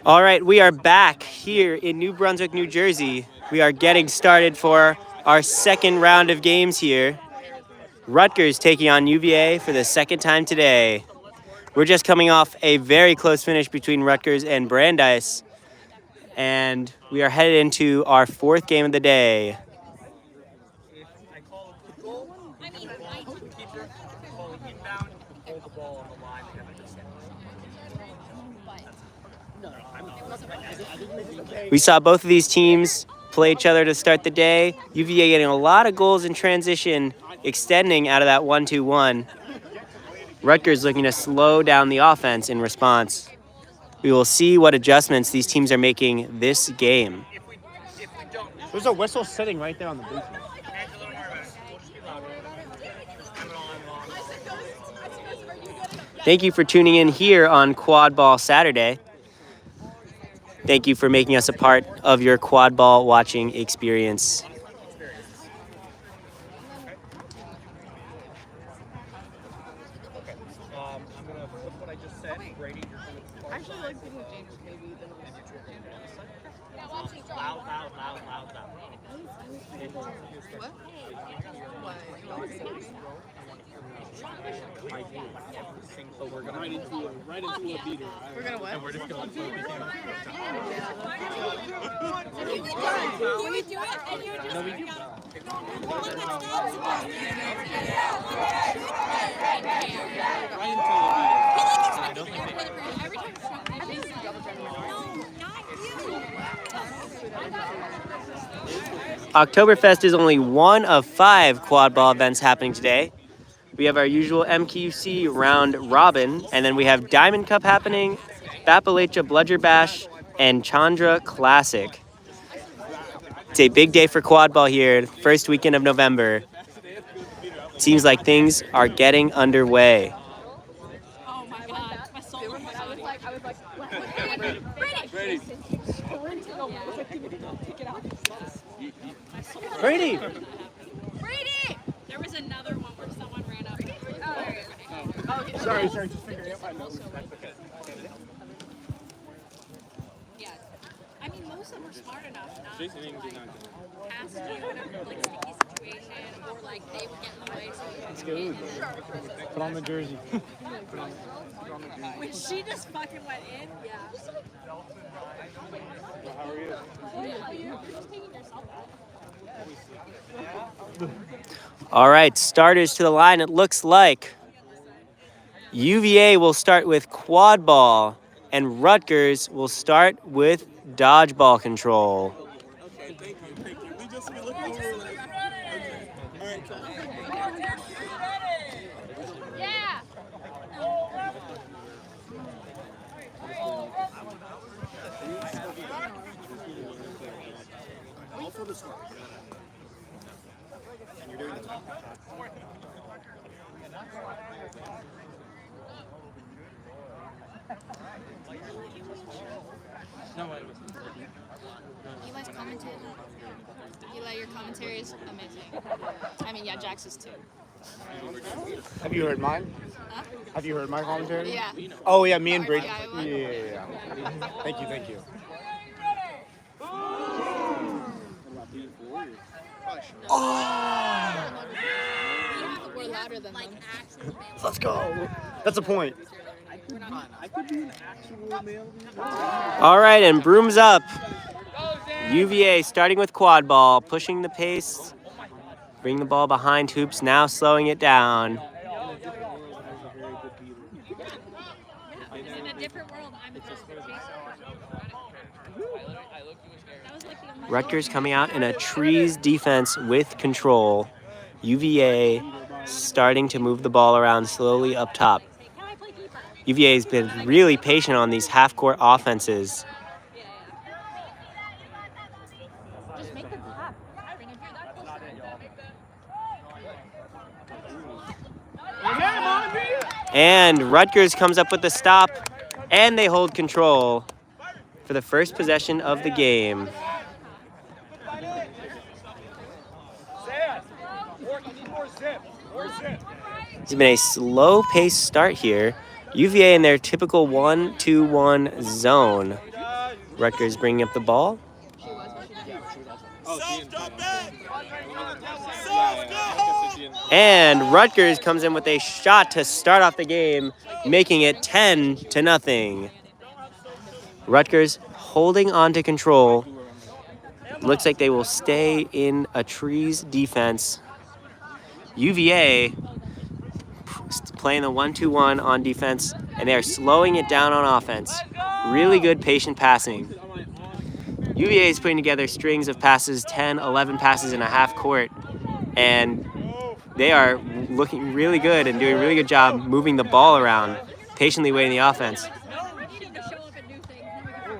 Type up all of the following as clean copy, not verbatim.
All right, we are back here in New Brunswick, New Jersey. We are getting started for our second round of games here. Rutgers taking on UVA for the second time today. We're just coming off a very close finish between Rutgers and Brandeis, and we are headed into our fourth game of the day. We saw both of these teams play each other to start the day. UVA getting a lot of goals in transition, extending out of that 1-2-1. Rutgers looking to slow down the offense in response. We will see what adjustments these teams are making this game. There's a whistle sitting right there on the booth. Thank you for tuning in here on Quad Ball Saturday. Thank you for making us a part of your quad ball watching experience. So we're gonna right into a beater. We're gonna what? And we're just going to Can we do it? And you're just no, we do. Oktoberfest is only one of 5 quad ball events happening today. We have our usual MQC round robin, and then we have Diamond Cup happening, Appalachia Bludger Bash, and Chandra Classic. It's a big day for quad ball here, first weekend of November. Seems like things are getting underway. Oh my God, my soul was like, Brady! Brady! Brady! There was another one where someone ran up. Oh, Sorry, just figuring out my notes. yeah. I mean, most of them are smart enough not to pass you in a like sticky situation, or like they would get in the way. Let's go. Put on the jersey. When she just fucking went in, yeah. How are you? You're just taking yourself out. All right, starters to the line. It looks like UVA will start with quad ball, and Rutgers will start with dodgeball control. Okay, thank you. We look over. Okay. All right, cool. Yeah. All for the score. And you're doing the top. Eli's commentary. Eli, your commentary is amazing. I mean, yeah, Jax is too. Have you heard mine? Huh? Have you heard my commentary? Yeah. Oh, yeah, me and Brady. Yeah, Yeah. Thank you. Oh! We're louder than them. Let's go. That's a point. I could be an actual male. All right, and brooms up. UVA starting with quad ball, pushing the pace. Bring the ball behind hoops, now slowing it down. In a different world, I'm Rutgers coming out in a trees defense with control. UVA starting to move the ball around slowly up top. UVA has been really patient on these half-court offenses. And Rutgers comes up with the stop, and they hold control for the first possession of the game. It's been a slow-paced start here. UVA in their typical 1-2-1 zone. Rutgers bringing up the ball. And Rutgers comes in with a shot to start off the game, making it 10-0. Rutgers holding on to control. Looks like they will stay in a trees defense. UVA playing the 1-2-1 on defense, and they are slowing it down on offense. Really good patient passing. UVA is putting together strings of passes, 10, 11 passes in a half court, and they are looking really good and doing a really good job moving the ball around, patiently waiting the offense.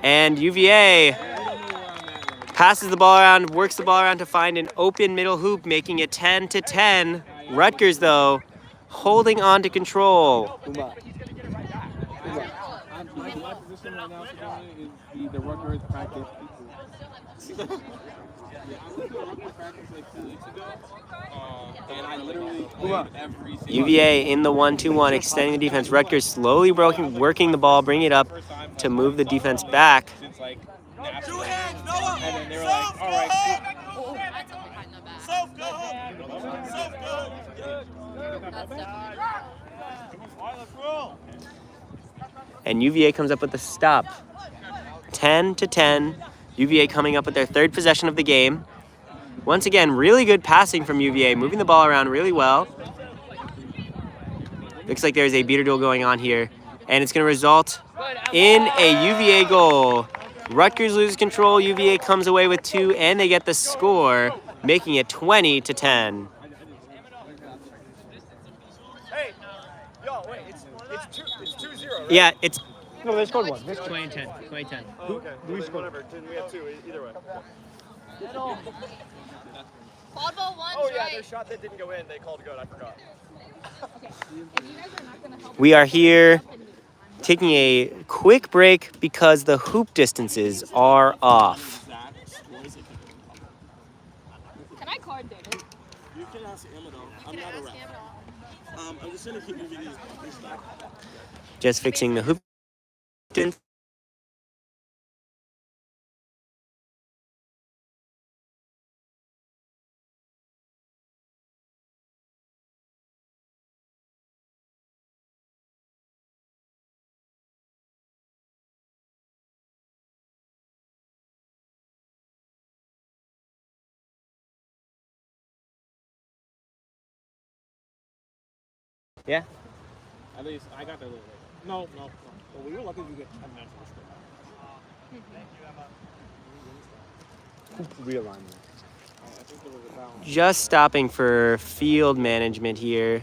And UVA passes the ball around, works the ball around to find an open middle hoop, making it 10-10. Rutgers, though, holding on to control. My position right now is the Rutgers practice people. And I literally played every single UVA in the 1-2-1, extending the defense. Rutgers slowly working the ball, bringing it up to move the defense back. since like national. And then they were like, all right, And UVA comes up with a stop. 10-10. UVA coming up with their third possession of the game. Once again, really good passing from UVA, moving the ball around really well. Looks like there's a beater duel going on here, and it's going to result in a UVA goal. Rutgers loses control, UVA comes away with 2, and they get the score, making it 20-10. Hey, yo, wait, it's 2-0. Right? Yeah, it's No, they scored one. 20-10. 20-10. Oh, okay. We scored. Whatever. We had 2 either way. Quad ball one's Oh yeah, right. their shot that didn't go in, they called good. I forgot. We are here taking a quick break because the hoop distances are off. Can I card David? you can ask Emma though. I'm not a rep. I'm just gonna keep moving these stuff. Just fixing the hoop distance. Yeah. At least I got there a little late. No. Well, we were lucky to get 10 minutes of the Realignment. I think there was a balance. Just stopping for field management here.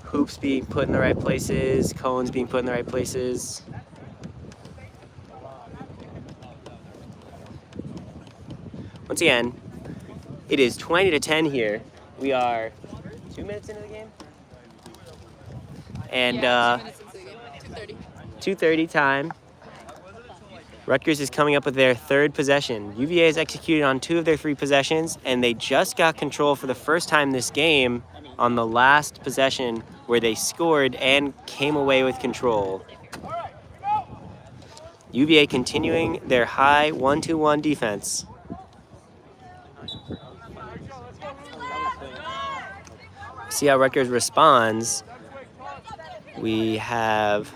Hoops being put in the right places, cones being put in the right places. Once again, it is 20-10 here. We are 2 minutes into the game. And 2:30 time. Rutgers is coming up with their third possession. UVA has executed on 2 of their 3 possessions, and they just got control for the first time this game on the last possession where they scored and came away with control. UVA continuing their high 1-2-1 defense. See how Rutgers responds. We have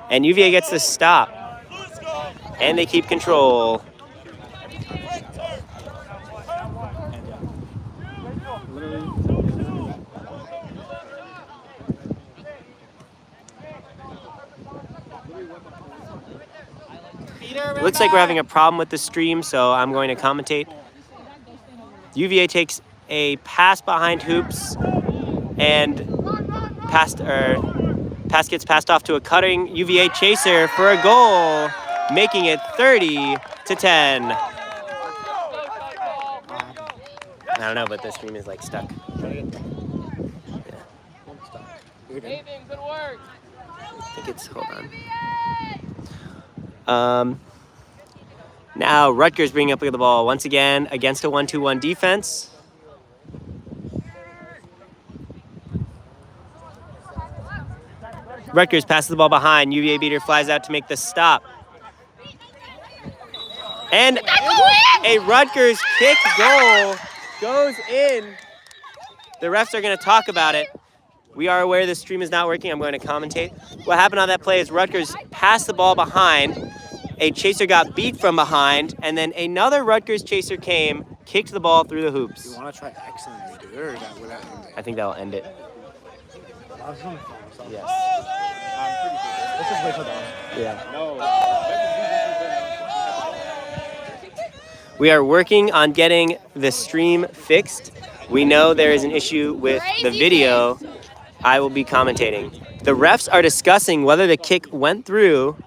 and UVA gets the stop, and they keep control. Looks like we're having a problem with the stream, so I'm going to commentate. UVA takes a pass behind hoops, and pass gets passed off to a cutting UVA chaser for a goal, making it 30-10. I don't know, but the stream is like stuck. Good work. I think it's, hold on. Now Rutgers bringing up the ball once again against a 1-2-1 defense. Rutgers passes the ball behind. UVA beater flies out to make the stop. And a Rutgers kick goal goes in. The refs are going to talk about it. We are aware the stream is not working. I'm going to commentate. What happened on that play is Rutgers passed the ball behind. A chaser got beat from behind, and then another Rutgers chaser came, kicked the ball through the hoops. You want to try excellently, dude, or that would that end it? I think that'll end it. I was on the phone, so Yes. let's just wait till that. Yeah. No. We are working on getting the stream fixed. We know there is an issue with the video. I will be commentating. The refs are discussing whether the kick went through.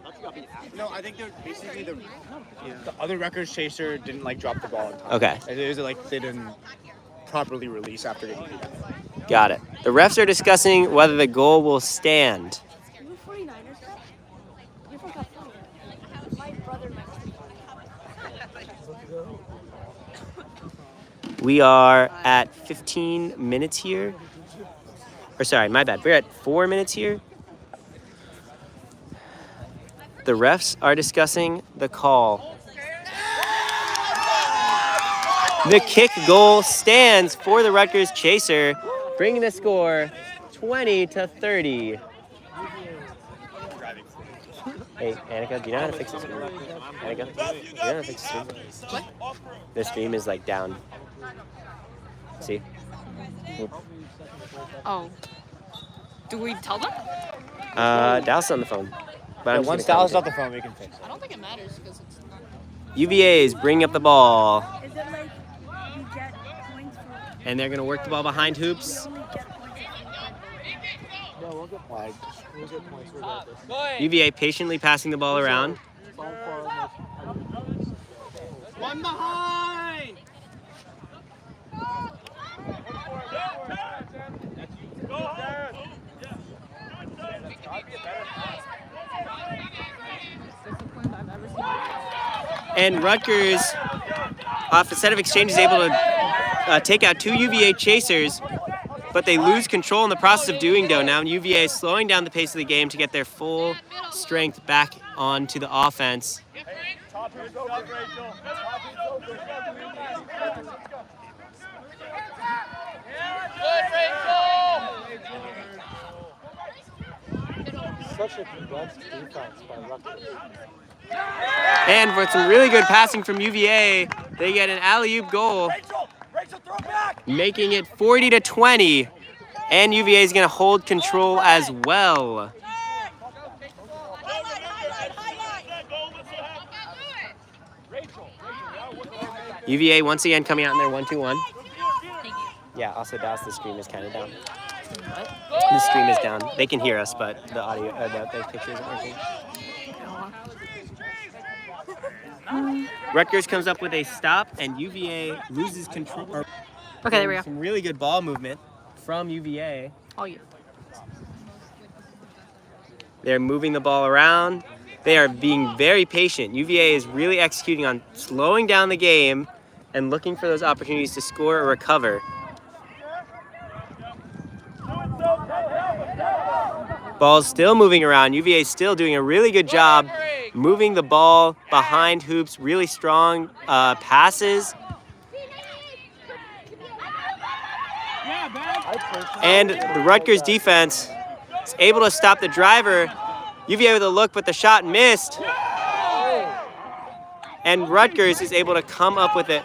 No, I think they're basically the other Rutgers chaser didn't like drop the ball in time. Okay. It was like they didn't properly release after getting beat up. Got it. The refs are discussing whether the goal will stand. You're 49ers fan? You're from California. My brother and my We are at 15 minutes here. Or sorry, my bad. We're at 4 minutes here. The refs are discussing the call. The kick goal stands for the Rutgers chaser, bringing the score 20-30. Hey, Annika, do you know how to fix the stream? Annika, do you know how to fix the stream? What? The stream is like down. See? Oh. Do we tell them? Dallas is on the phone. But I'm just Once gonna Dallas is commentate. off the phone, we can fix it. I don't think it matters because it's not. UVA is bringing up the ball, Is it like you get points for and they're going to work the ball behind hoops. only get points if you win? No, we'll get flagged. We'll get points regardless. UVA patiently passing the ball around. One behind. And Rutgers, off a set of exchanges, able to take out two UVA chasers, but they lose control in the process of doing so. Now UVA is slowing down the pace of the game to get their full strength back onto the offense. Such a condensed defense by Rutgers. And with some really good passing from UVA, they get an alley-oop goal, making it 40-20. And UVA is going to hold control as well. UVA once again coming out in their 1-2-1. Yeah, also Dallas, the stream is kind of down. The stream is down. They can hear us, but the audio, the picture isn't working. Rutgers comes up with a stop, and UVA loses control. Okay, there we go. Some really good ball movement from UVA. Oh, yeah. They're moving the ball around. They are being very patient. UVA is really executing on slowing down the game and looking for those opportunities to score or recover. Ball's still moving around. UVA is still doing a really good job moving the ball behind hoops, really strong passes. And the Rutgers defense is able to stop the driver. UVA with a look, but the shot missed. And Rutgers is able to come up with it.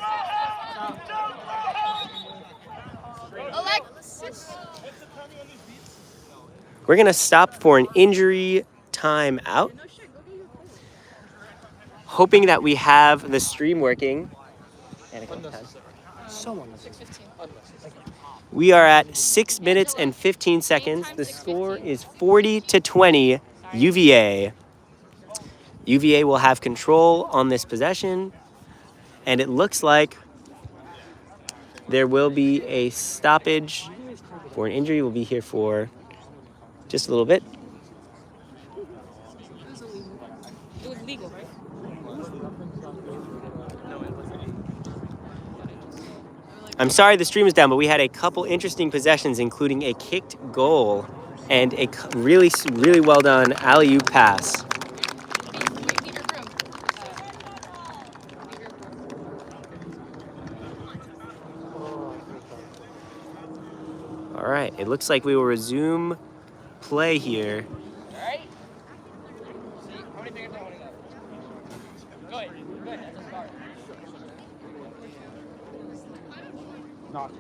We're going to stop for an injury timeout, hoping that we have the stream working. We are at 6 minutes and 15 seconds. The score is 40-20 UVA. UVA will have control on this possession, and it looks like there will be a stoppage for an injury. We'll be here for just a little bit. It was legal, right? I'm sorry the stream is down, but we had a couple interesting possessions, including a kicked goal and a really, really well done alley-oop pass. All right, it looks like we will resume play here. Not.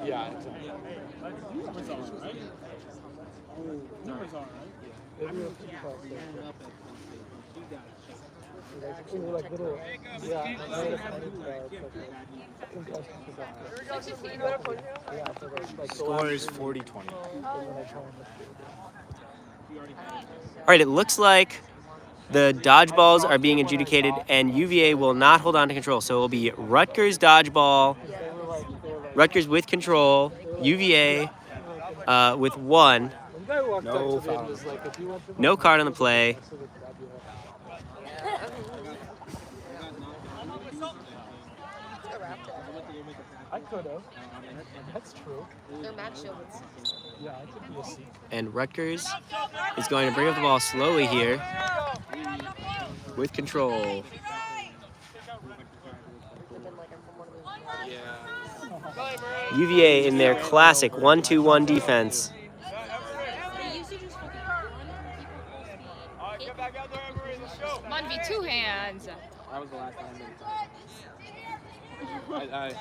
Yeah, exactly. Score is 40-20. All right, it looks like the dodgeballs are being adjudicated, and UVA will not hold on to control. So it will be Rutgers dodgeball, Rutgers with control, UVA with 1. No foul. No card on the play. I could have. That's true. Their match shields. Yeah, I could be a C. And Rutgers is going to bring up the ball slowly here with control. UVA in their classic 1-2-1 defense. They used to just fucking run people. 1v2 hands. That was the last time. I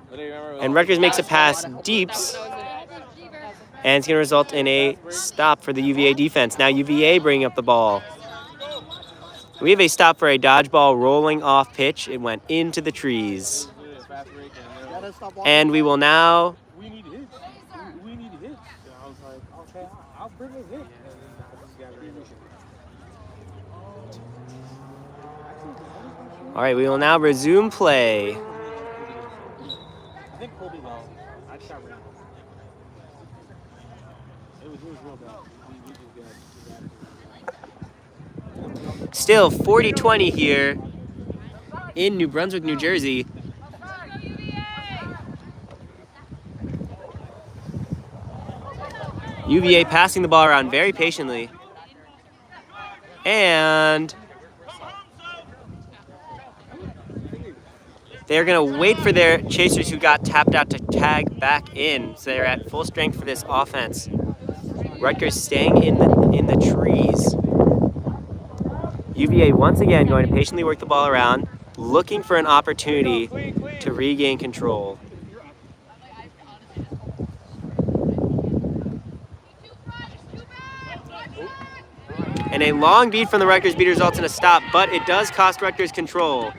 literally remember. And Rutgers makes a pass deeps, and it's going to result in a stop for the UVA defense. Now UVA bringing up the ball. We have a stop for a dodgeball rolling off pitch. It went into the trees. And we will now... We need hits. We need hits. I was like, okay, I'll bring a hit. All right, we will now resume play. I think Colby low. I shot right. It was real bad. We just got Still 40-20 here in New Brunswick, New Jersey. UVA passing the ball around very patiently. And they're going to wait for their chasers who got tapped out to tag back in. So they're at full strength for this offense. Rutgers staying in the trees. UVA once again going to patiently work the ball around, looking for an opportunity to regain control. And a long beat from the Rutgers beat results in a stop, but it does cost Rutgers control.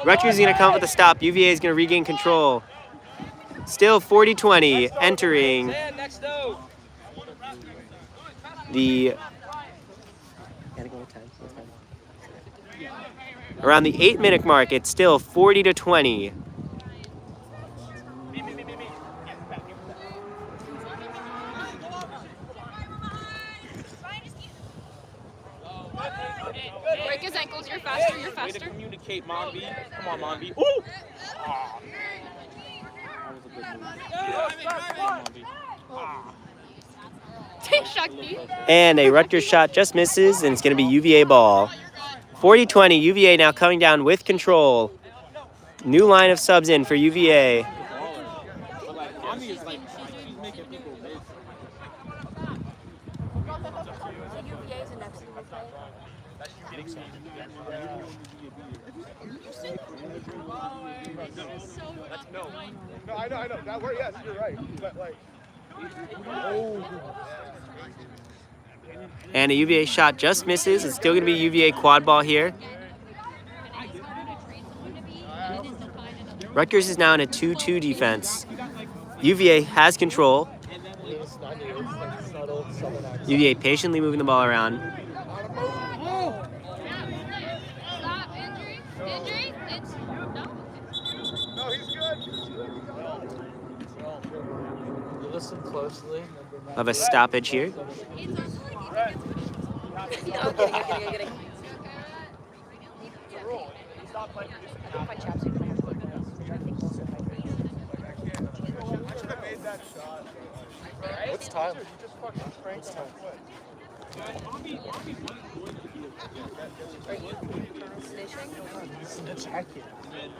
Rutgers is going to come up with a stop. UVA is going to regain control. Still 40-20, entering the... Around the 8-minute mark, it's still 40-20. Break his ankles. You're faster. You're way to faster. communicate, Monby. Come on, Monby. Ooh! Ah. That was a good move. Ah. Take Shakti. And a Rutgers shot just misses, and it's going to be UVA ball. 40-20, UVA now coming down with control. New line of subs in for UVA. But like, Monby is like, she's making people miss. UVA's an excellent player. No, I know. That word, yes, you're right. But like, And a UVA shot just misses. It's still going to be UVA quad ball here. Rutgers is now in a 2-2 defense. UVA has control. UVA patiently moving the ball around. Stop. Injury. Injury. It's no. no, he's good. You listen closely. Of a stoppage here. It's also like I'm kidding. My chapstick. What's time?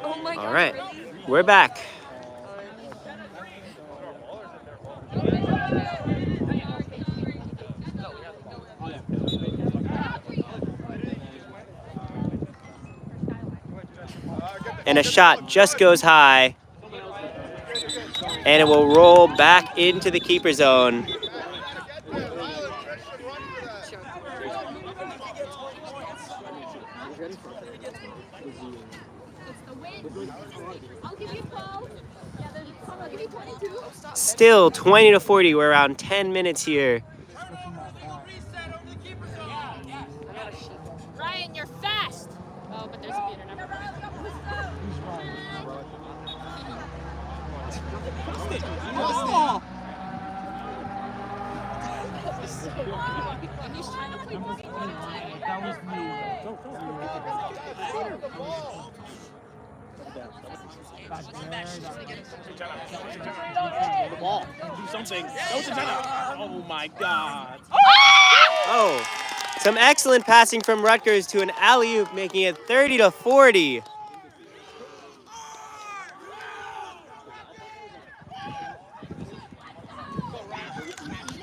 Oh my god. All right, we're back. And a shot just goes high. And it will roll back into the keeper zone. Still 20 to 40. We're around 10 minutes here. Ryan, you're fast. Oh, but there's a beater. Never mind. He's trying to play ball. That was me. The ball. Do something. Go to Jenna. Oh my God. Oh, some excellent passing from Rutgers to an alley-oop, making it 30 to 40.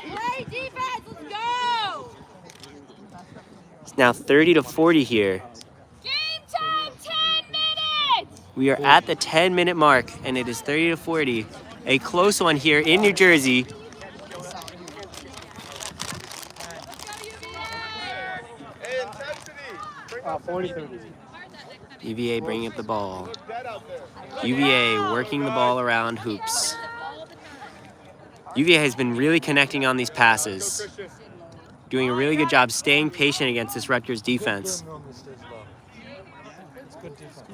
Great defense. Let's go. It's now 30 to 40 here. Game time. 10 minutes. We are at the 10-minute mark, and it is 30 to 40. A close one here in New Jersey. Hey, intensity. 40-30. UVA bringing up the ball. UVA working the ball around hoops. UVA has been really connecting on these passes, doing a really good job staying patient against this Rutgers defense. It's good defense.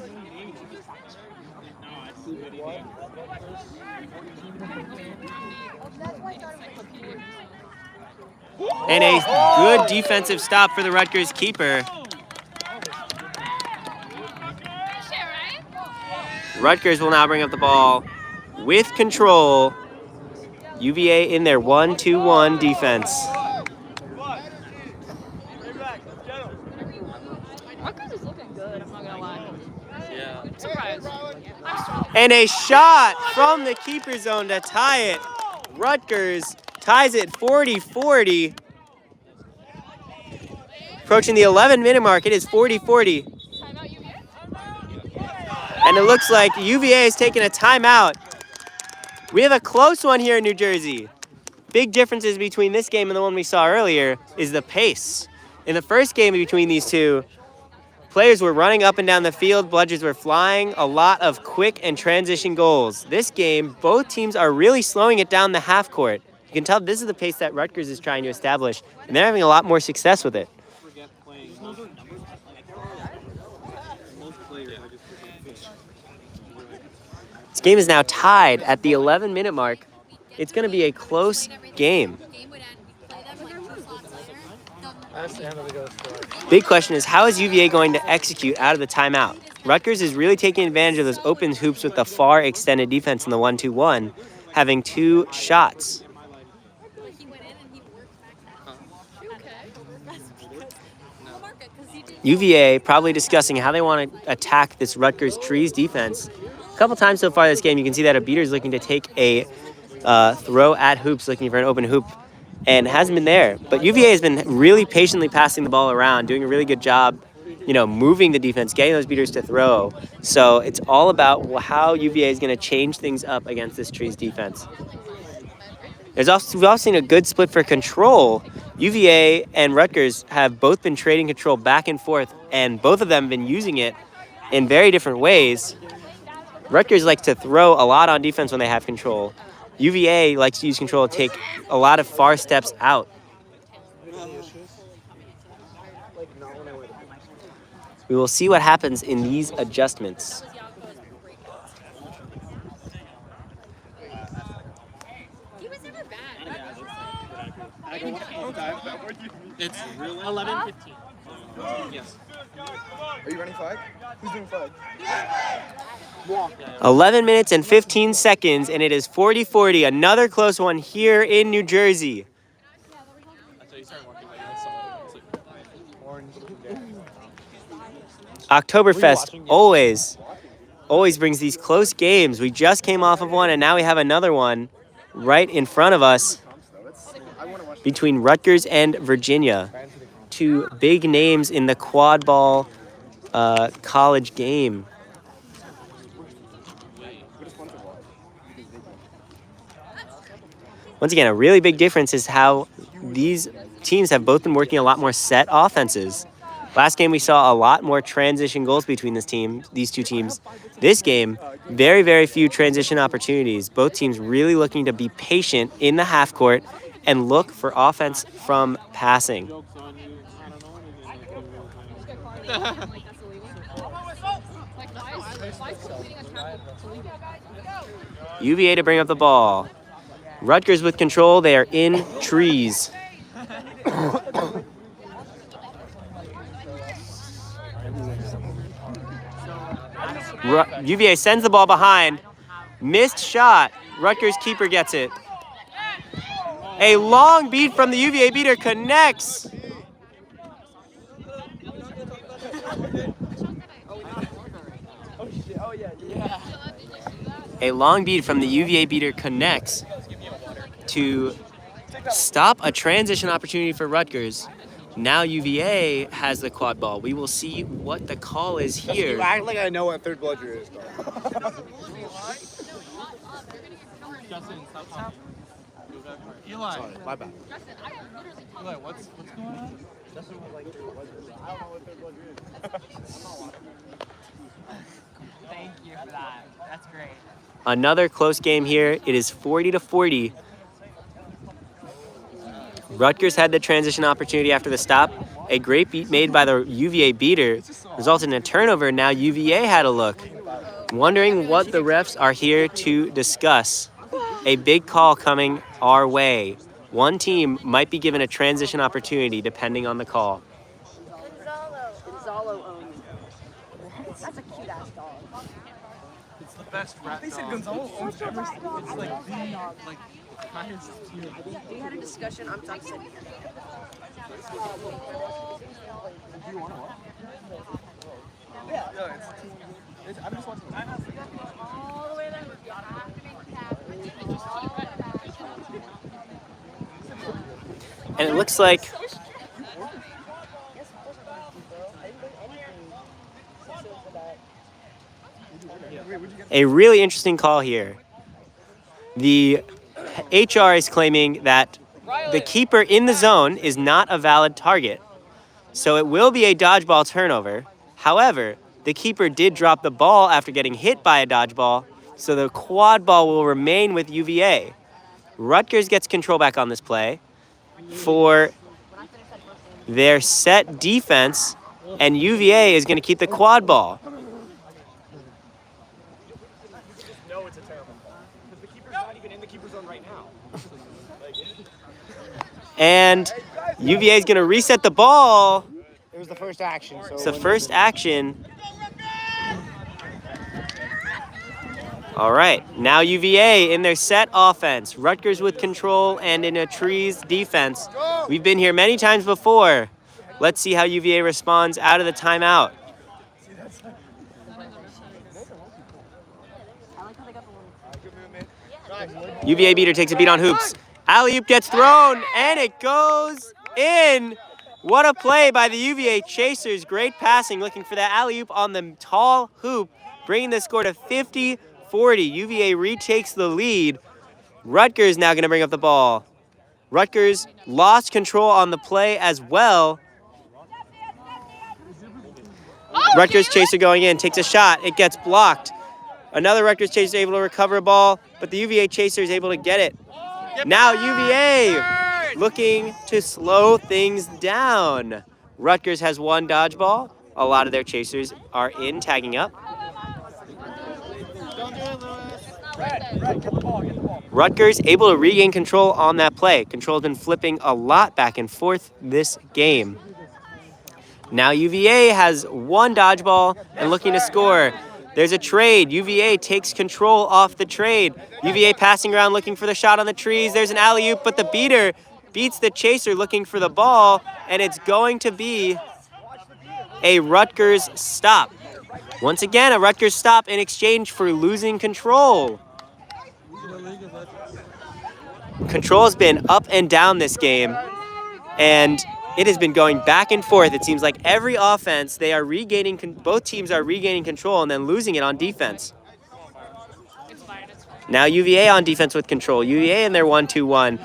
And a good defensive stop for the Rutgers keeper. Rutgers will now bring up the ball with control. UVA in their 1-2-1 defense. Rutgers is looking good. I'm not gonna lie. Yeah. I'm surprised. And a shot from the keeper zone to tie it. Rutgers ties it 40-40. Approaching the 11-minute mark, it is 40-40. Timeout UVA. And it looks like UVA is taking a timeout. We have a close one here in New Jersey. Big differences between this game and the one we saw earlier is the pace. In the first game between these two, players were running up and down the field, bludgers were flying, a lot of quick and transition goals. This game, both teams are really slowing it down the half court. You can tell this is the pace that Rutgers is trying to establish, and they're having a lot more success with it. This game is now tied at the 11-minute mark. It's going to be a close game. That's the end of the story. Big question is, how is UVA going to execute out of the timeout? Rutgers is really taking advantage of those open hoops with the far extended defense in the 1-2-1, having 2 shots. UVA probably discussing how they want to attack this Rutgers Trees defense. A couple times so far this game, you can see that a beater is looking to take a throw at hoops, looking for an open hoop, and hasn't been there. But UVA has been really patiently passing the ball around, doing a really good job, moving the defense, getting those beaters to throw. So it's all about how UVA is going to change things up against this Trees defense. We've also seen a good split for control. UVA and Rutgers have both been trading control back and forth, and both of them have been using it in very different ways. Rutgers likes to throw a lot on defense when they have control. UVA likes to use control to take a lot of far steps out. We will see what happens in these adjustments. He was never bad. It's really 11:15. yes. Are you running flag? Who's doing flag? 11 minutes and 15 seconds, and it is 40-40. Another close one here in New Jersey. Oktoberfest always brings these close games. We just came off of one, and now we have another one right in front of us between Rutgers and Virginia. Two big names in the quad ball college game. Once again, a really big difference is how these teams have both been working a lot more set offenses. Last game, we saw a lot more transition goals between these two teams. This game, very, very few transition opportunities. Both teams really looking to be patient in the half court and look for offense from passing. UVA to bring up the ball. Rutgers with control. They are in trees. UVA sends the ball behind. Missed shot. Rutgers keeper gets it. A long beat from the UVA beater connects. A long beat from the UVA beater connects to stop a transition opportunity for Rutgers. Now UVA has the quad ball. We will see what the call is here. You act like I know what third bludger is, dog. Eli. Sorry, my bad. Eli, what's going on? Justin was like third bludger. I don't know what third bludger is. Thank you for that. That's great. Another close game here. It is 40-40. Rutgers had the transition opportunity after the stop. A great beat made by the UVA beater resulted in a turnover. Now UVA had a look. Wondering what the refs are here to discuss. A big call coming our way. One team might be given a transition opportunity depending on the call. Gonzalo owns. That's a cute ass dog. It's the best rat They said dog. Gonzalo owns every It's like the highest tier. We had a discussion. I'm sitting here. Do you want to watch? Yeah, no, I'm just watching. All the way there. And it looks like a really interesting call here. The HR is claiming that the keeper in the zone is not a valid target. So it will be a dodgeball turnover. However, the keeper did drop the ball after getting hit by a dodgeball, so the quad ball will remain with UVA. Rutgers gets control back on this play for their set defense, and UVA is going to keep the quad ball. No, it's a terrible call. Because the keeper's not even in the keeper zone right now. And UVA is going to reset the ball. It was the first action. So It's the first action. All right, now UVA in their set offense. Rutgers with control and in a trees defense. We've been here many times before. Let's see how UVA responds out of the timeout. UVA beater takes a beat on hoops. Alley-oop gets thrown, and it goes in. What a play by the UVA Chasers. Great passing, looking for that alley-oop on the tall hoop, bringing the score to 50-40. UVA retakes the lead. Rutgers now going to bring up the ball. Rutgers lost control on the play as well. Rutgers Chaser going in, takes a shot. It gets blocked. Another Rutgers Chaser able to recover a ball, but the UVA Chaser is able to get it. Now UVA looking to slow things down. Rutgers has one dodgeball. A lot of their Chasers are in, tagging up. Red, get the ball, get the ball. Rutgers able to regain control on that play. Control has been flipping a lot back and forth this game. Now UVA has one dodgeball and looking to score. There's a trade. UVA takes control off the trade. UVA passing around looking for the shot on the trees. There's an alley-oop, but the beater beats the chaser looking for the ball, and it's going to be a Rutgers stop. Once again, a Rutgers stop in exchange for losing control. Control has been up and down this game, and it has been going back and forth. It seems like every offense, they are regaining, both teams are regaining control and then losing it on defense. Now UVA on defense with control. UVA in their 1-2-1.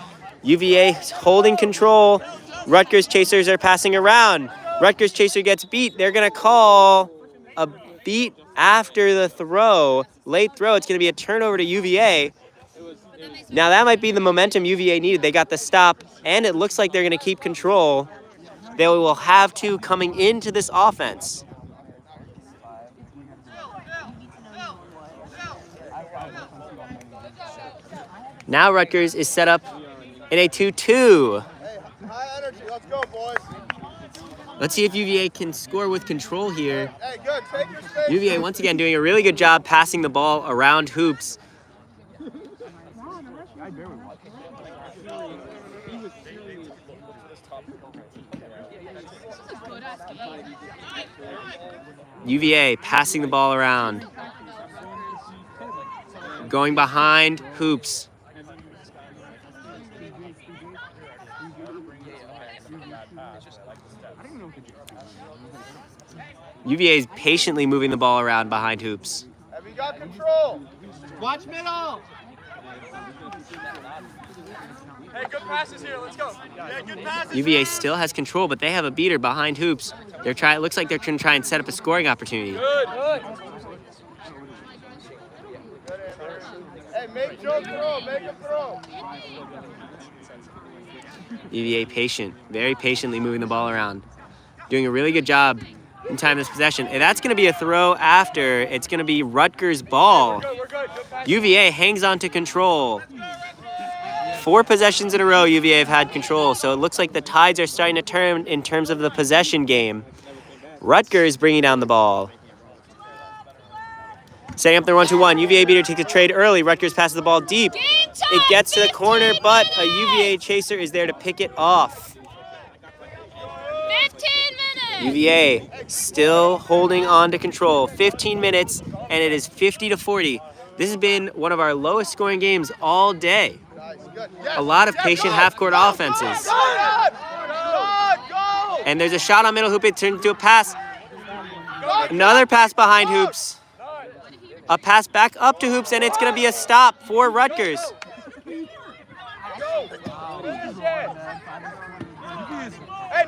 UVA holding control. Rutgers chasers are passing around. Rutgers chaser gets beat. They're going to call a beat after the throw. Late throw. It's going to be a turnover to UVA. Now that might be the momentum UVA needed. They got the stop, and it looks like they're going to keep control. They will have to coming into this offense. Now Rutgers is set up in a 2-2. High energy. Let's go, boys. Let's see if UVA can score with control here. Hey, good. Take your space. UVA once again doing a really good job passing the ball around hoops. UVA passing the ball around. Going behind hoops. UVA is patiently moving the ball around behind hoops. Have you got control? Watch middle. Hey, good passes here. Let's go. Yeah, good passes. UVA still has control, but they have a beater behind hoops. It looks like they're going to try and set up a scoring opportunity. Good. Hey, make Joe throw. Make him throw. UVA patient, very patiently moving the ball around. Doing a really good job in time this possession. And that's going to be a throw after. It's going to be Rutgers' ball. UVA hangs on to control. 4 possessions in a row UVA have had control, so it looks like the tides are starting to turn in terms of the possession game. Rutgers bringing down the ball. Setting up their 1-2-1. UVA beater takes a trade early. Rutgers passes the ball deep. It gets to the corner, but a UVA chaser is there to pick it off. 15 minutes! UVA still holding on to control. 15 minutes, and it is 50-40. This has been one of our lowest scoring games all day. A lot of patient half-court offenses. And there's a shot on middle hoop. It turns into a pass. Another pass behind hoops. A pass back up to hoops, and it's going to be a stop for Rutgers. Hey,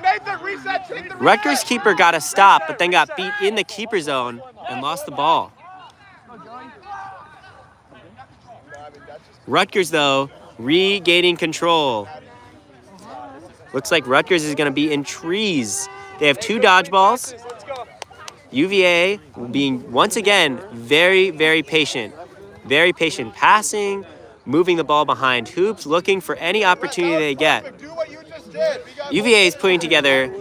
Nathan, reset. Take the Rutgers keeper got a stop, but then got beat in the keeper zone and lost the ball. Rutgers, though, regaining control. Looks like Rutgers is going to be in trees. They have 2 dodgeballs. UVA being, once again, very, very patient. Very patient passing, moving the ball behind hoops, looking for any opportunity they get. UVA is putting together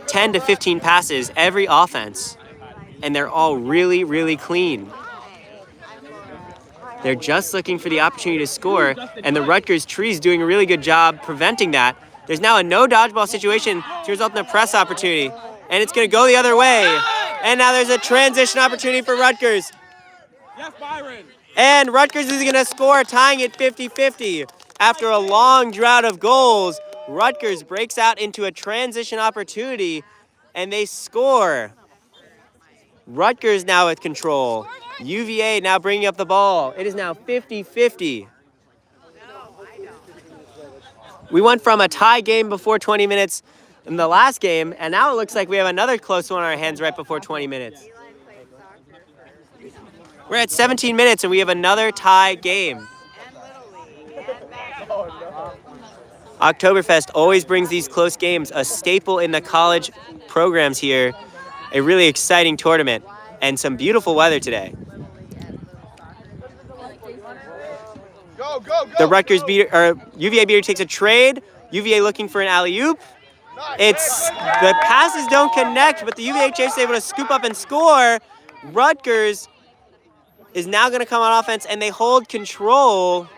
10 to 15 passes every offense, and they're all really, really clean. They're just looking for the opportunity to score, and the Rutgers trees doing a really good job preventing that. There's now a no dodgeball situation to result in a press opportunity, and it's going to go the other way. And now there's a transition opportunity for Rutgers. Yes, Byron. And Rutgers is going to score, tying it 50-50. After a long drought of goals, Rutgers breaks out into a transition opportunity, and they score. Rutgers now with control. UVA now bringing up the ball. It is now 50-50. We went from a tie game before 20 minutes in the last game, and now it looks like we have another close one on our hands right before 20 minutes. We're at 17 minutes, and we have another tie game. Oktoberfest always brings these close games, a staple in the college programs here, a really exciting tournament, and some beautiful weather today. Go, Go, go, go. The Rutgers go. beater, or UVA beater takes a trade. UVA looking for an alley-oop. It's the passes don't connect, but the UVA chaser is able to scoop up and score. Rutgers is now going to come on offense, and they hold control.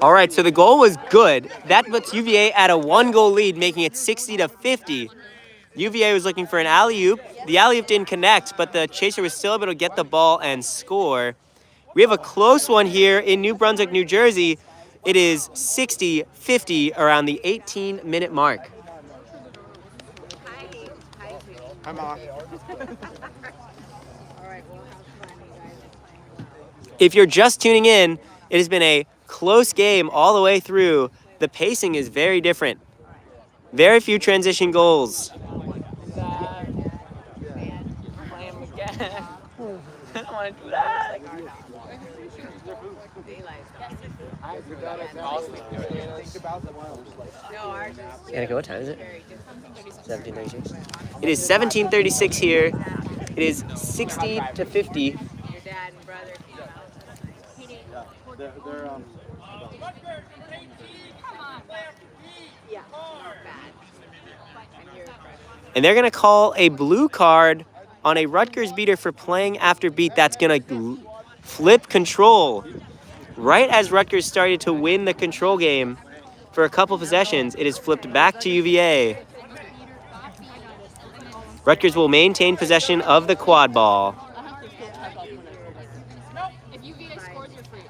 All right, so the goal was good. That puts UVA at a 1-goal lead, making it 60-50. UVA was looking for an alley-oop. The alley-oop didn't connect, but the chaser was still able to get the ball and score. We have a close one here in New Brunswick, New Jersey. It is 60-50 around the 18-minute mark. I'm off. If you're just tuning in, it has been a close game all the way through. The pacing is very different. Very few transition goals. Play him again. I don't want to do that. Annika, what time is it? 17:36. It is 17:36 here. It is 60-50. Your dad and brother came out. Yeah, bad. And you're And they're going to call a blue card on a Rutgers beater for playing after beat. That's going to flip control. Right as Rutgers started to win the control game for a couple possessions, it is flipped back to UVA. Rutgers will maintain possession of the quad ball. If UVA scores, you're free.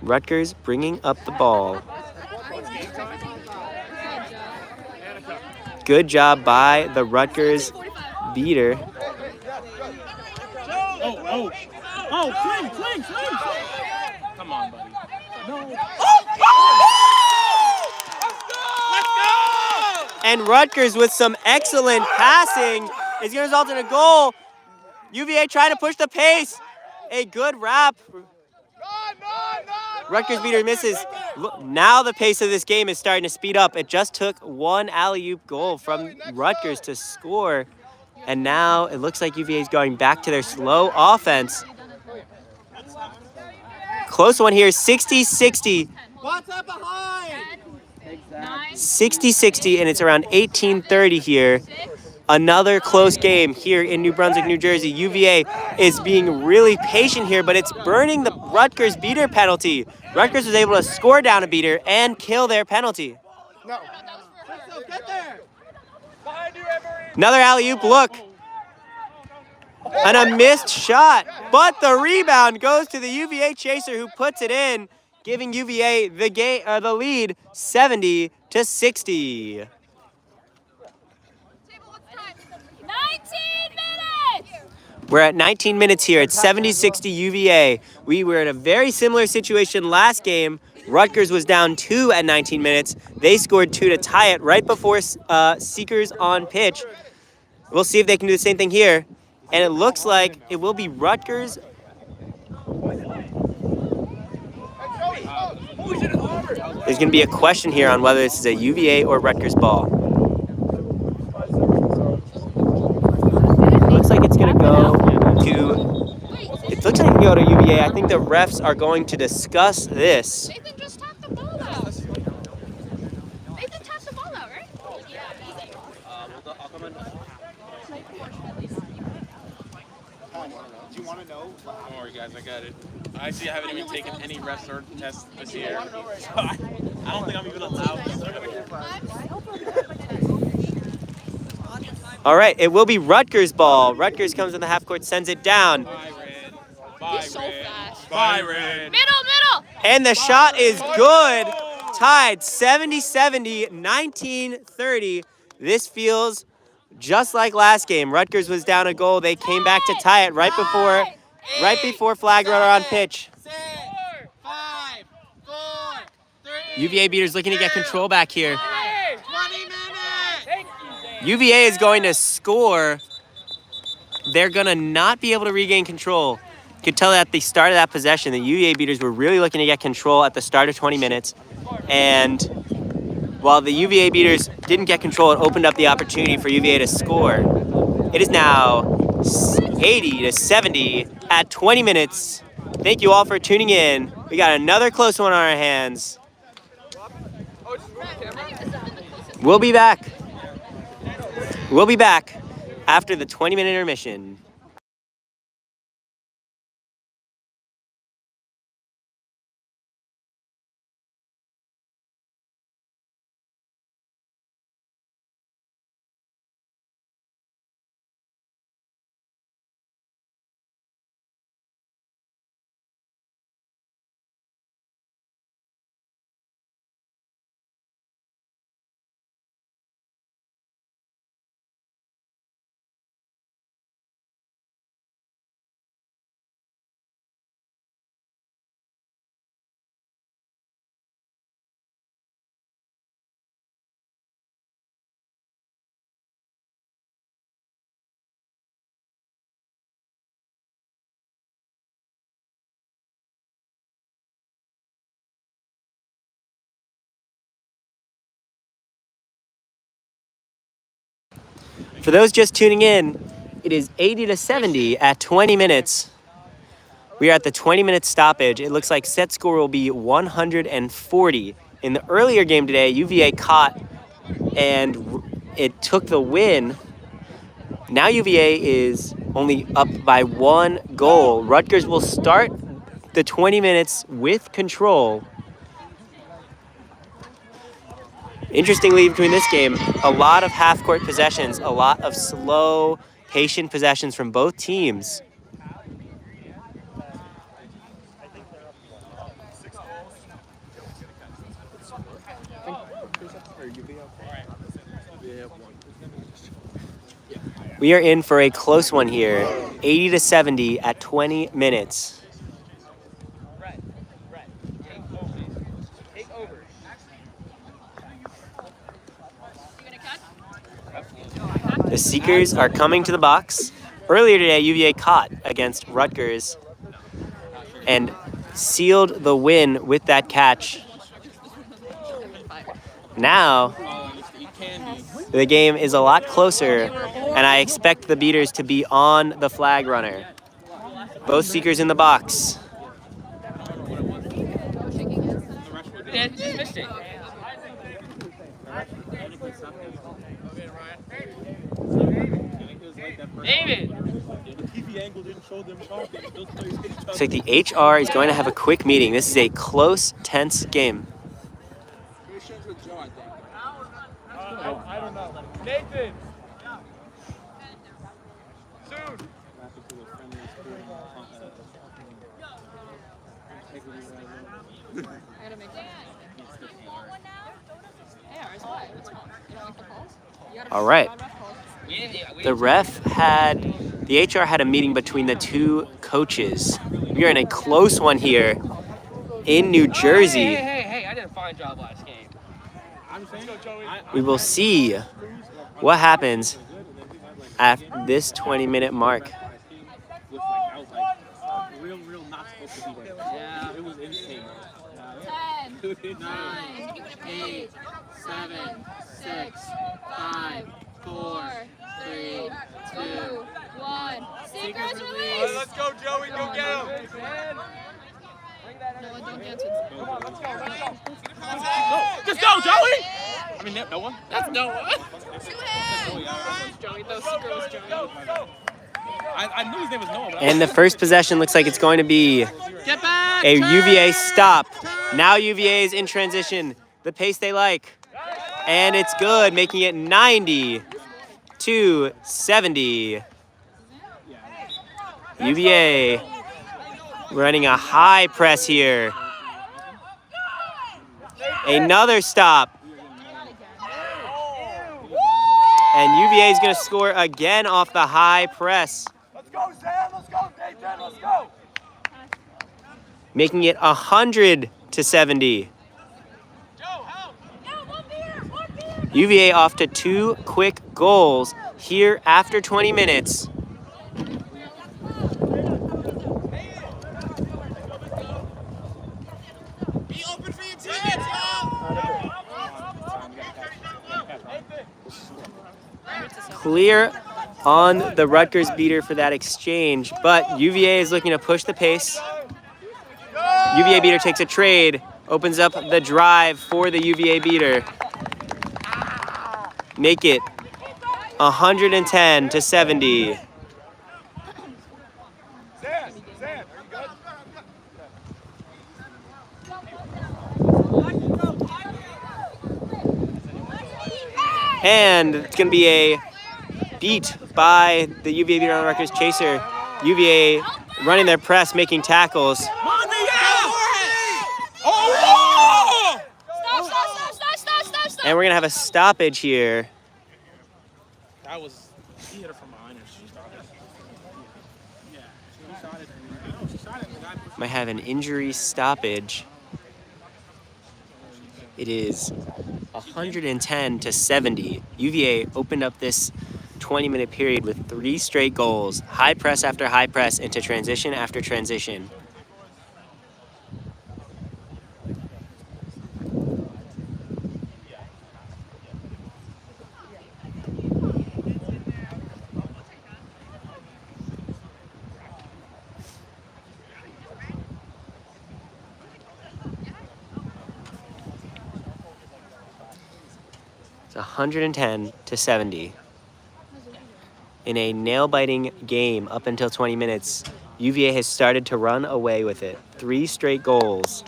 Rutgers bringing up the ball. Good job by the Rutgers beater. Swing! Come on, buddy. And Rutgers with some excellent passing is going to result in a goal. UVA trying to push the pace. A good wrap. Rutgers beater misses. Now the pace of this game is starting to speed up. It just took one alley-oop goal from Rutgers to score. And now it looks like UVA is going back to their slow offense. Close one here, 60-60. What's up behind? 60-60, and it's around 18:30 here. Another close game here in New Brunswick, New Jersey. UVA is being really patient here, but it's burning the Rutgers beater penalty. Rutgers was able to score down a beater and kill their penalty. No. Get there. Another alley-oop look. And a missed shot, but the rebound goes to the UVA chaser who puts it in, giving UVA the lead 70-60. 19 minutes! We're at 19 minutes here. It's 70-60 UVA. We were in a very similar situation last game. Rutgers was down 2 at 19 minutes. They scored 2 to tie it right before Seekers on pitch. We'll see if they can do the same thing here. And it looks like it will be Rutgers. There's going to be a question here on whether this is a UVA or Rutgers ball. It looks like it's going to go to UVA. I think the refs are going to discuss this. Nathan just tapped the ball out. Nathan tapped the ball out, right? Yeah. I'll come in. Do you want to know? Don't worry, guys. I got it. Actually, I haven't even taken any ref cert tests this year. So I don't think I'm even allowed to start. All right, it will be Rutgers ball. Rutgers comes in the half court, sends it down. He's so fast. Byron. Middle! And the shot is good. Tied 70-70, 19-30. This feels just like last game. Rutgers was down a goal. They came back to tie it right before flag runner on pitch. 6, 5, 4, 3. UVA beaters looking to get control back here. 20 minutes. UVA is going to score. They're going to not be able to regain control. You could tell at the start of that possession, the UVA beaters were really looking to get control at the start of 20 minutes. And While the UVA beaters didn't get control, it opened up the opportunity for UVA to score. It is now 80-70 at 20 minutes. Thank you all for tuning in. We got another close one on our hands. We'll be back. We'll be back after the 20-minute intermission. For those just tuning in, it is 80-70 at 20 minutes. We are at the 20-minute stoppage. It looks like set score will be 140. In the earlier game today, UVA caught and it took the win. Now UVA is only up by 1 goal. Rutgers will start the 20 minutes with control. Interestingly, between this game, a lot of half-court possessions, a lot of slow, patient possessions from both teams. We are in for a close one here, 80-70 at 20 minutes. The Seekers are coming to the box. Earlier today, UVA caught against Rutgers and sealed the win with that catch. Now, the game is a lot closer, and I expect the beaters to be on the flag runner. Both Seekers in the box. David! Looks like the HR is going to have a quick meeting. This is a close, tense game. I don't know. Nathan! Soon! All right. The HR had a meeting between the two coaches. We are in a close one here in New Jersey. Hey, I did a fine job last game. We will see what happens at this 20-minute mark. Real not supposed to be there. Yeah. It was insane. 10, 9, 8, 7, 6, 5, 4, 3, 2, 1. Seekers release! Let's go, Joey. Go get him. No one don't dance Just go, Joey! I mean, no one? That's no one. Joey, those girls, Joey. I knew his name was Noah. And the first possession looks like it's going to be Get back! a UVA stop. Now UVA is in transition, the pace they like. And it's good, making it 90-70. UVA running a high press here. Another stop. And UVA is going to score again off the high press. Let's go, Sam. Let's go, Nathan. Let's go. Making it 100-70. UVA off to 2 quick goals here after 20 minutes. Be open for your teammates, y'all. clear on the Rutgers beater for that exchange, but UVA is looking to push the pace. UVA beater takes a trade, opens up the drive for the UVA beater. Make it 110 to 70. And it's going to be a beat by the UVA beater on the Rutgers chaser. UVA running their press, making tackles. And we're going to have a stoppage here. That was, he hit her from behind and she stopped it. Yeah, she shot it. Might have an injury stoppage. It is 110 to 70. UVA opened up this 20-minute period with 3 straight goals. High press after high press into transition after transition. It's 110 to 70. In a nail-biting game up until 20 minutes, UVA has started to run away with it. 3 straight goals.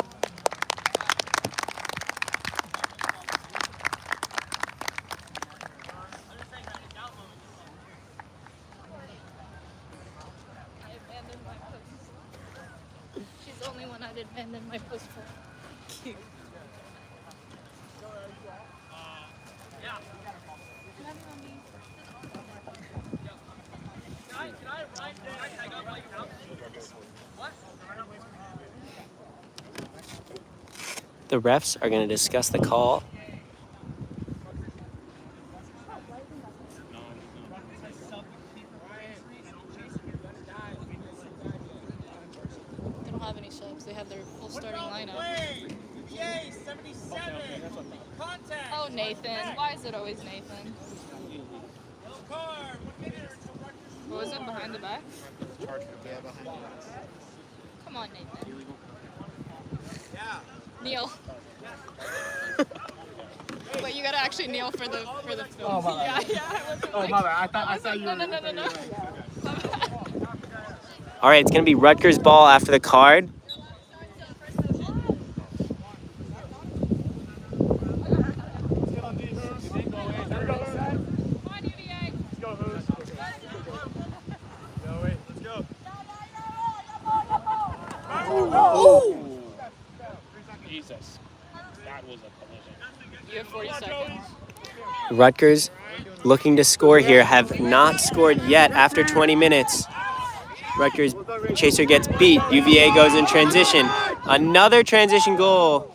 She's the only one I'd abandoned my post for. Cute. The refs are going to discuss the call. They don't have any subs. They have their full starting lineup. Oh, Nathan. Why is it always Nathan? What was it? Behind the back? Come on, Nathan. Kneel. Wait, you gotta actually kneel for the film. Oh, my bad. Yeah. Oh, my bad. I thought you were... No. All right, it's going to be Rutgers ball after the card. Jesus. That was a collision. You have 40 seconds. Rutgers looking to score here, have not scored yet after 20 minutes. Rutgers chaser gets beat. UVA goes in transition. Another transition goal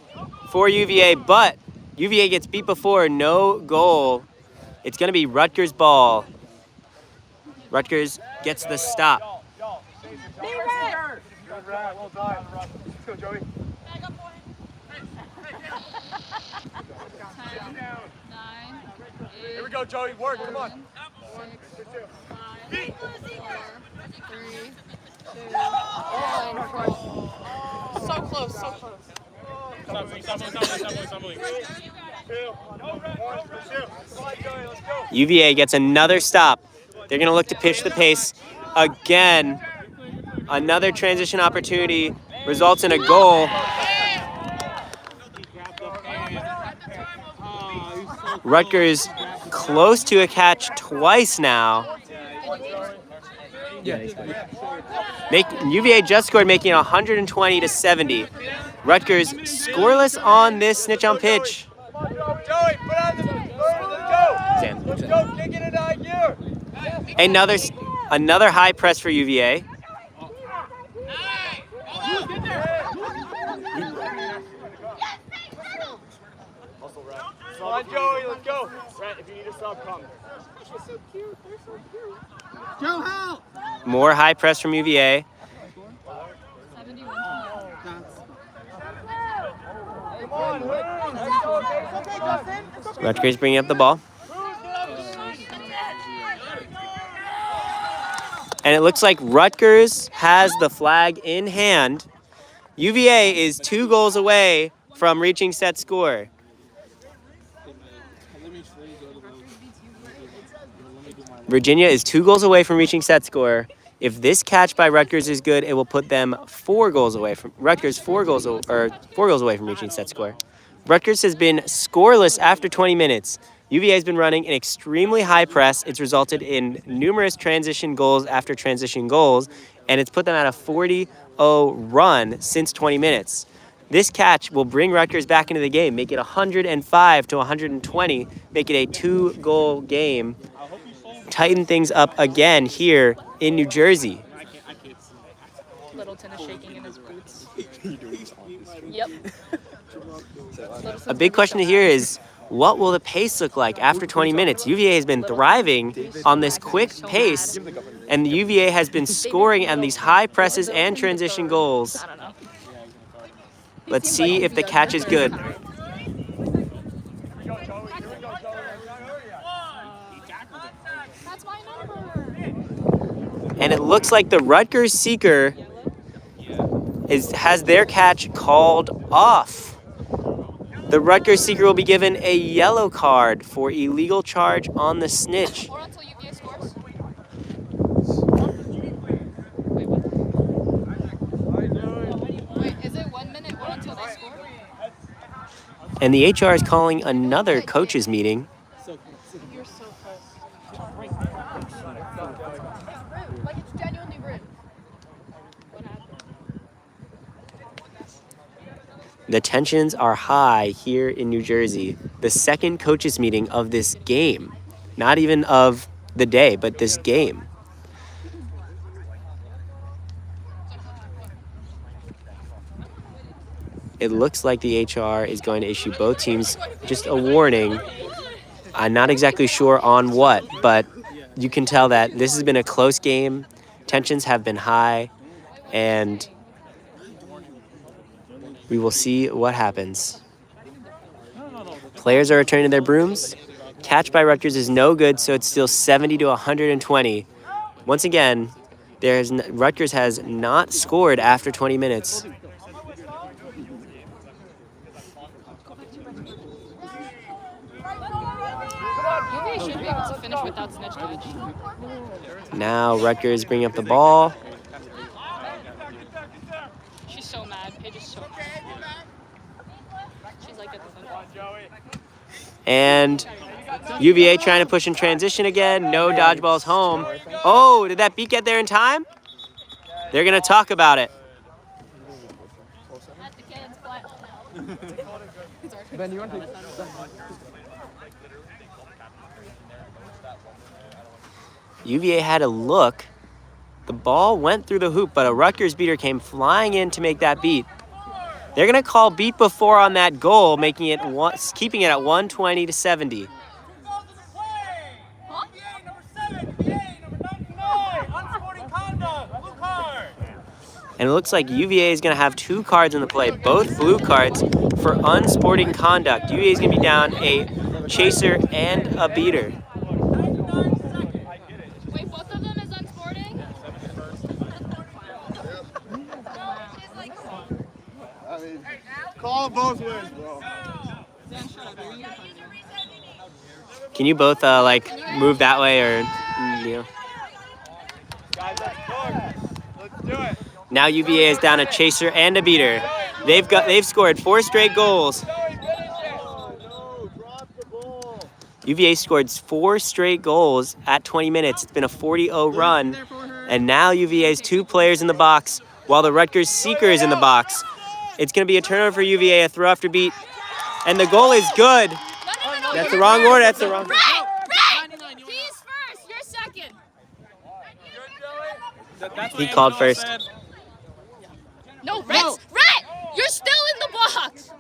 for UVA, but UVA gets beat before, no goal. It's going to be Rutgers ball. Rutgers gets the stop. Well done. Let's go, Joey. 10, 9, 8, Here we go, Joey. Work. Come on. 6, 5, 4, 3, 2, 1. So close, so close. UVA gets another stop. They're going to look to pitch the pace again. Another transition opportunity results in a goal. Rutgers close to a catch twice now. UVA just scored, making it 120 to 70. Rutgers scoreless on this snitch on pitch. Joey, put on the let's go. Kick it in high gear. Another high press for UVA. Come on, Joey, let's go. Brett, if you need a sub, come. She's so cute. They're so cute. Joe, help! More high press from UVA. 71. Come on, let's go. It's okay, Justin. It's okay. Rutgers bringing up the ball. And it looks like Rutgers has the flag in hand. UVA is 2 goals away from reaching set score. Virginia is 2 goals away from reaching set score. If this catch by Rutgers is good, it will put them 4 goals away from Rutgers 4 goals away from reaching set score. Rutgers has been scoreless after 20 minutes. UVA has been running an extremely high press. It's resulted in numerous transition goals after transition goals, and it's put them at a 40-0 run since 20 minutes. This catch will bring Rutgers back into the game, make it 105 to 120, make it a 2-goal game, tighten things up again here in New Jersey. Littleton is shaking in his boots. Yep. A big question here is, what will the pace look like after 20 minutes? UVA has been thriving on this quick pace, and the UVA has been scoring on these high presses and transition goals. I don't know. Let's see if the catch is good. That's my number. And it looks like the Rutgers seeker has their catch called off. The Rutgers seeker will be given a yellow card for illegal charge on the snitch. Or until UVA scores. Wait, is it 1 minute or until they score? And the HR is calling another coaches meeting. You're so close. Like it's genuinely rude. What happened? The tensions are high here in New Jersey. The second coaches meeting of this game. Not even of the day, but this game. It looks like the HR is going to issue both teams just a warning. I'm not exactly sure on what, but you can tell that this has been a close game. Tensions have been high, and we will see what happens. Players are returning to their brooms. Catch by Rutgers is no good, so it's still 70 to 120. Once again, Rutgers has not scored after 20 minutes. UVA should be able to finish without snitch catch. Now Rutgers bringing up the ball. She's so mad. Paige is so mad. She's like at the center. And UVA trying to push in transition again. No dodgeballs home. Oh, did that beat get there in time? They're going to talk about it. At the kids, but Ben, you want to UVA had a look. The ball went through the hoop, but a Rutgers beater came flying in to make that beat. They're going to call beat before on that goal, making it keeping it at 120 to 70. And it looks like UVA is going to have 2 cards in the play, both blue cards for unsporting conduct. UVA is going to be down a chaser and a beater. wait, both of them is unsporting? I mean, call both ways, bro. Can you both move that way or Guys, let's go. Let's do it. Now UVA is down a chaser and a beater. They've scored 4 straight goals. UVA scored 4 straight goals at 20 minutes. It's been a 40-0 run. And now UVA's 2 players in the box while the Rutgers seeker is in the box. It's going to be a turnover for UVA, a throw after beat. And the goal is good. No. That's the wrong order. That's the wrong. Brett! He's first. You're second. He called first. No, Rhett! You're still in the box!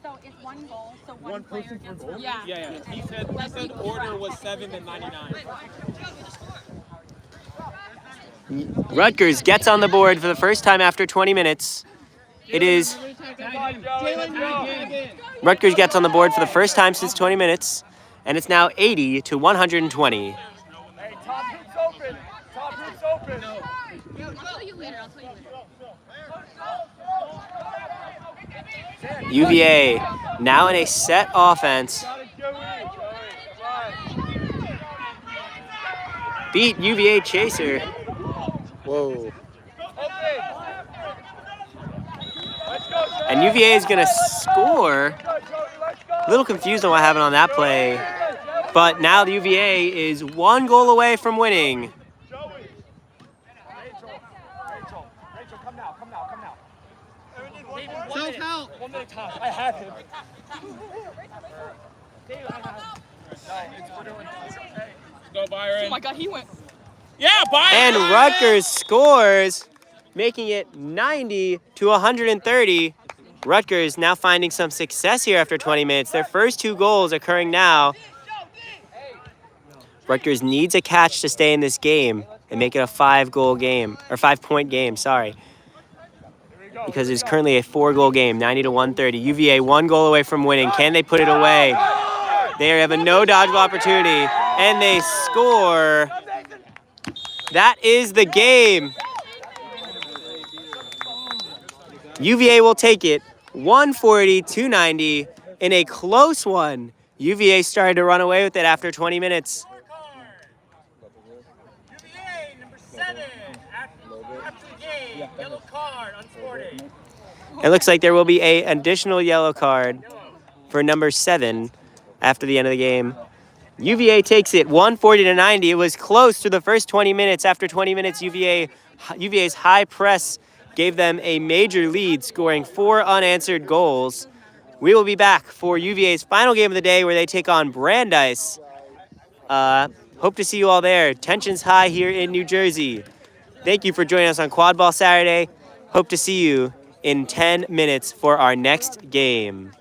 So it's 1 goal, so one One player person per gets goal? one. Yeah. Yeah. He said order was 7 to 99. Rutgers gets on the board for the first time after 20 minutes. It is Rutgers gets on the board for the first time since 20 minutes, and it's now 80 to 120. Hey, top hoop's open. open. I'll tell you later. I'll tell you later. UVA now in a set offense. Beat UVA Chaser. Whoa. And UVA is going to score. A little confused on what happened on that play. But now the UVA is 1 goal away from winning. Rachel, come now. Self-help. 1 minute time. I have him. Go, Byron. Oh my God, he went. Yeah, Byron. And Rutgers scores, making it 90-130. Rutgers now finding some success here after 20 minutes. Their first 2 goals occurring now. Rutgers needs a catch to stay in this game and make it a 5-goal game, or 5-point game, sorry. Because it's currently a 4-goal game, 90-130. UVA 1 goal away from winning. Can they put it away? They have a no dodgeball opportunity, and they score. That is the game. UVA will take it 140-90 in a close one. UVA started to run away with it after 20 minutes. UVA, number 7. After the game, yellow card, unsporting. It looks like there will be an additional yellow card for number 7 after the end of the game. UVA takes it 140-90. It was close through the first 20 minutes. After 20 minutes, UVA's high press gave them a major lead, scoring 4 unanswered goals. We will be back for UVA's final game of the day where they take on Brandeis. Hope to see you all there. Tension's high here in New Jersey. Thank you for joining us on Quad Ball Saturday. Hope to see you in 10 minutes for our next game.